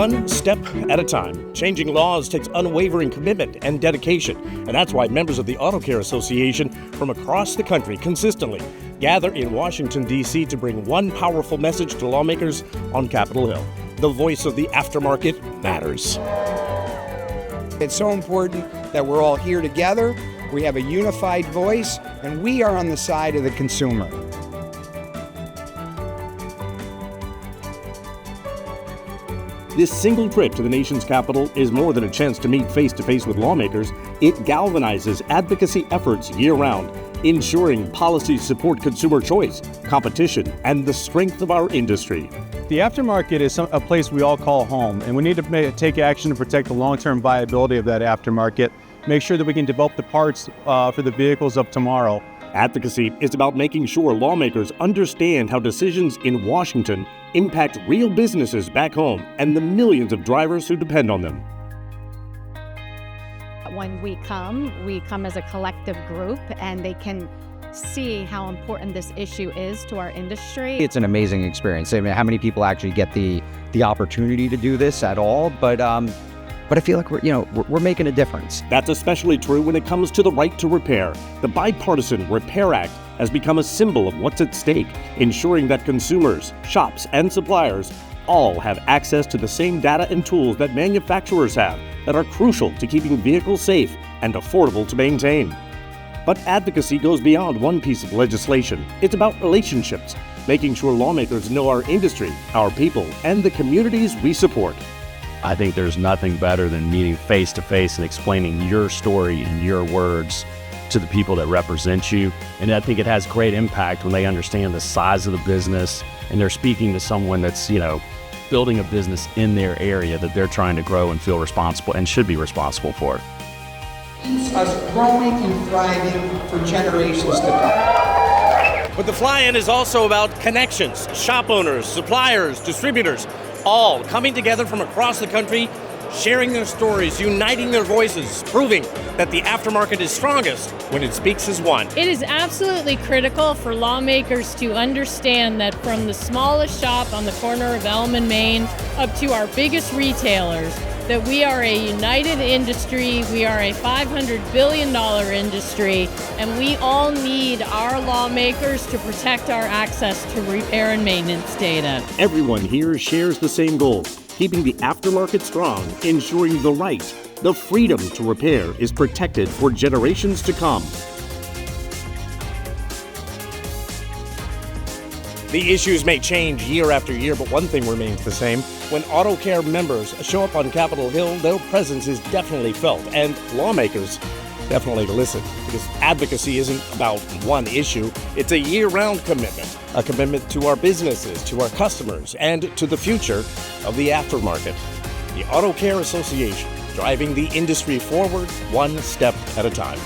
one step at a time. Changing laws takes unwavering commitment and dedication, and that's why members of the Auto Care Association from across the country consistently gather in Washington, D.C. to bring one powerful message to lawmakers on Capitol Hill. The voice of the aftermarket matters. It's so important that we're all here together, we have a unified voice, and we are on the side of the consumer. This single trip to the nation's capital is more than a chance to meet face-to-face with lawmakers. It galvanizes advocacy efforts year-round, ensuring policies support consumer choice, competition, and the strength of our industry. The aftermarket is a place we all call home, and we need to take action to protect the long-term viability of that aftermarket, make sure that we can develop the parts for the vehicles of tomorrow. Advocacy is about making sure lawmakers understand how decisions in Washington impact real businesses back home and the millions of drivers who depend on them. When we come as a collective group, and they can see how important this issue is to our industry. It's an amazing experience. I mean, how many people actually get the opportunity to do this at all? But I feel like we're making a difference. That's especially true when it comes to the right to repair. The Bipartisan Repair Act has become a symbol of what's at stake, ensuring that consumers, shops, and suppliers all have access to the same data and tools that manufacturers have that are crucial to keeping vehicles safe and affordable to maintain. But advocacy goes beyond one piece of legislation. It's about relationships, making sure lawmakers know our industry, our people, and the communities we support. I think there's nothing better than meeting face to face and explaining your story in your words to the people that represent you. And I think it has great impact when they understand the size of the business and they're speaking to someone that's, building a business in their area that they're trying to grow and feel responsible and should be responsible for. Keeps us growing and thriving for generations to come. But the fly-in is also about connections, shop owners, suppliers, distributors, all coming together from across the country, sharing their stories, uniting their voices, proving that the aftermarket is strongest when it speaks as one. It is absolutely critical for lawmakers to understand that from the smallest shop on the corner of Elm and Main up to our biggest retailers, that we are a united industry, we are a $500 billion industry, and we all need our lawmakers to protect our access to repair and maintenance data. Everyone here shares the same goals, keeping the aftermarket strong, ensuring the right, the freedom to repair is protected for generations to come. The issues may change year after year, but one thing remains the same. When Auto Care members show up on Capitol Hill, their presence is definitely felt, and lawmakers definitely listen, because advocacy isn't about one issue. It's a year-round commitment, a commitment to our businesses, to our customers, and to the future of the aftermarket. The Auto Care Association, driving the industry forward one step at a time.